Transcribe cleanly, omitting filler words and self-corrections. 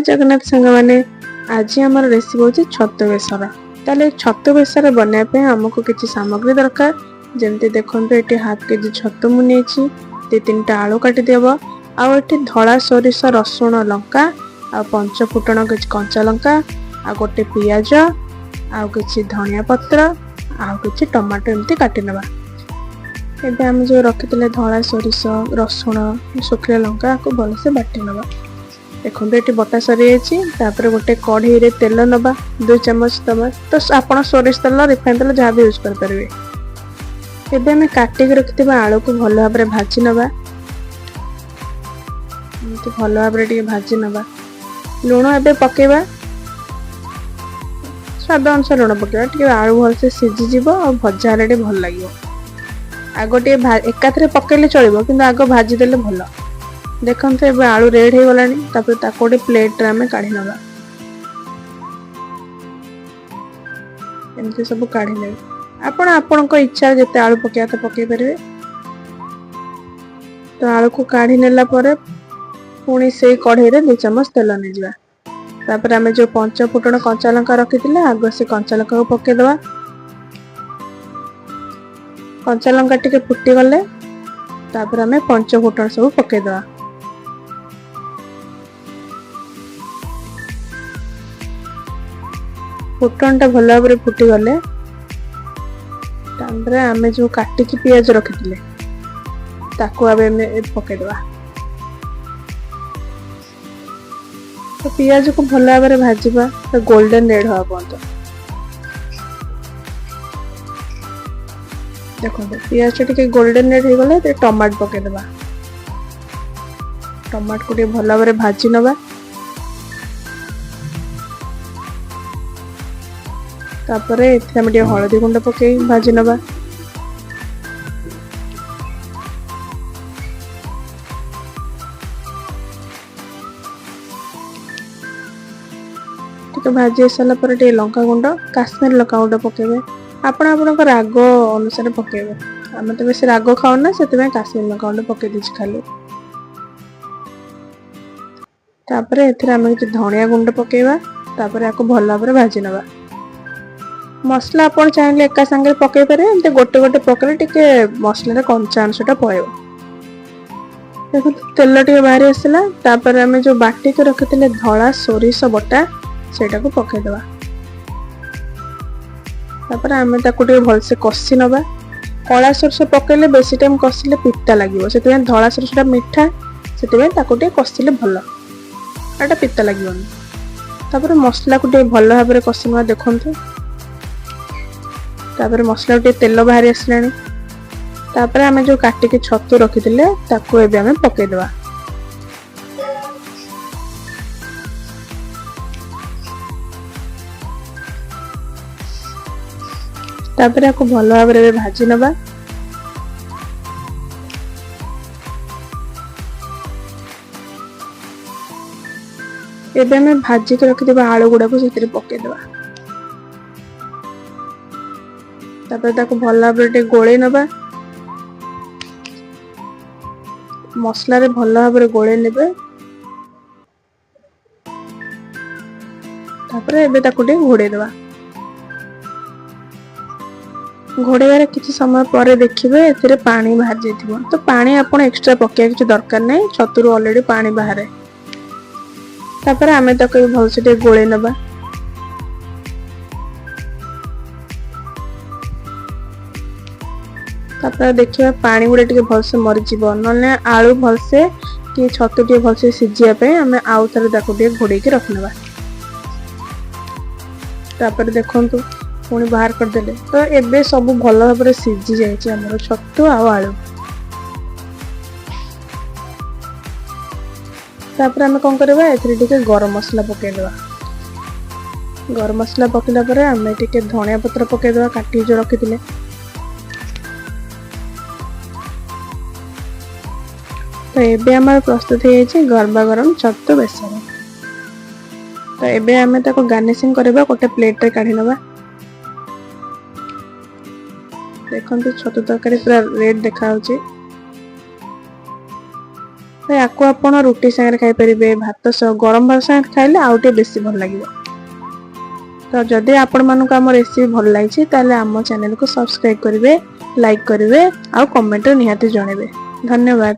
जय जगन्नाथ सांग मैंने आज आम रेसिपी हूँ छतु बेसर। ताले छतु बेसर बनाने आमको किसी सामग्री दरकार। जमती देखो ये हाफ केजी छतु मुझे दी तीन टा आलू काटिदेव आठ धला सोरिष रसुण लंका आ पंच फुटण कि कंचा लंका आ गोटे पियाज आ कि धनिया पत्र आ कि टमाटो एमती काटि नवा। एबे हम जो रखिते धला सोरिष रसुण शुखिला लंका को भलसे बाटी नवा। देखो ये बटा सरी जापर गोटे कढ़ई रे तेल नवा 2 चम्मच दबा। तो आप सोरिष तेल रिफाइन तेल जहाँ भी यूज करेंगे। एबे हमें काटिक रखि आलू को भल भाव में भाजी नवा। भल भाव में भाजी नवा। लुण एबे पकेबा स्वाद अनुसार लुण पकेबा। आलू भलसे सीझीज और भजा रे भल लगे। आग टे एकाथरे पकेले चलो कि आग भाजीदे भल। देखो ये आलू रेड हो गला गोटे प्लेट रे काढ़ी नवा। एमती सब काढ़ी ने आपण इच्छा जिते आलू पकड़ा तो पकई पारे। तो आलू को काढ़ी नेला परे पुणी से कढ़ई रे 2 चम्मच तेल नहीं जा। तापर आमे जो पंच फुटण कंचा लंका रखी आग से कंचा लंका को पकईदवा। कंचा लंका टिके फुटी गले तापर आमे पंच फुटण सब पकईदवा। फुटन टा भल भाव फुटी गले आम जो काटिकी पियाज रखी पकईदवा। तो पियाज को भल भाव में भाजवा तो गोल्डन रेड हवा पर्यंत। देखो पियाज टे गोल्डन रेड हो गले टमाट पकईदवा। टमाट को भल भाव में भाजी नवा। तापर ये हलदी गुंड पकई भाजी नवा। तो भाजी सारा पर लंका गुंड काश्मीर लंका गुंड पकेबे। आपण राग अनुसार पकेबे। आम तो बेस राग खाऊना से काश्मीर लंका गुंड पकई दीजिए खाली। तापर आम धनिया गुंड पकेबा। तापर आपको भल भाव में भाजी नवा। मसला आप चाहिए एका सांगे पकई पारे। गोटे गोटे पकड़े टिके मसला कंचा अंशटा पड़े। देखो तेल टे बाहरी आसला। तापर आम जो बाटी के रखी धला सोरिष बटा सेटा को पकईदवा। तापर आम भलसे कषि नवा। कला सोरिष पकईले बेसी टाइम कषिले पिता लगे से धला सोरिषटा मीठा से कषिले भल एटा पिता लगे। तापर मसला को भल भाव में कषि नवा। देखो तापर मसला तेल बाहरी आसला। तापर आम जो काटिकी छतु रखी आम पकईदवा। तापर आपको भल भाव में भाजी नवा। एबे हमें भाजी के रखी आलू गुड़ा को से पकईदवा। तापर ताको भल भाव में गोले नवा। मसला रे भल भाव में गोले नेबे। तापर एबे ताको घोड़े दवा। घोड़े किसी समय पर देखिए ए पानी बाहर जाइथिबो। तो पानी आपण एक्स्ट्रा पकेया किसी दरकार नहीं। छतुर ऑलरेडी पानी बाहर। तापर आमे ताको भलसे गोले नवा। तापर देखिए पानी गुड़ा टे भलसे मरीज ना आलू भलसे कि छतु टे भलसे सीझापे आम आउ थे घोड़े रखना। तापर देखु पुणी बाहर करदे। तो एबे सब भल भाव में सीझी जाए छतु आलू। तापर आम कौन करवा ए गरम मसला पकईदवा। गरम मसला पकईला आम टे धनिया पत्र पकईदवा काटी जो रखी। तो एबे हमार प्रस्तुत हो गरबा गरम छतु बेसर। तो एबे आम गार्निशिंग करबा गोटे प्लेट रे काढ़ी नवा। देखो छतु तरकारी पूरा रेड देखा। तो याको आपण रुटी सागर खाई परिबे, भात सह गरम भात सागर खाइले आउ टे बेसी भल लागिबो। तो जदि आपण मानक आम रेसिपी भल लागी ताले आम चैनल को सब्सक्राइब करेंगे, लाइक करेंगे, आ कमेंट निहाती जणेबे। धन्यवाद।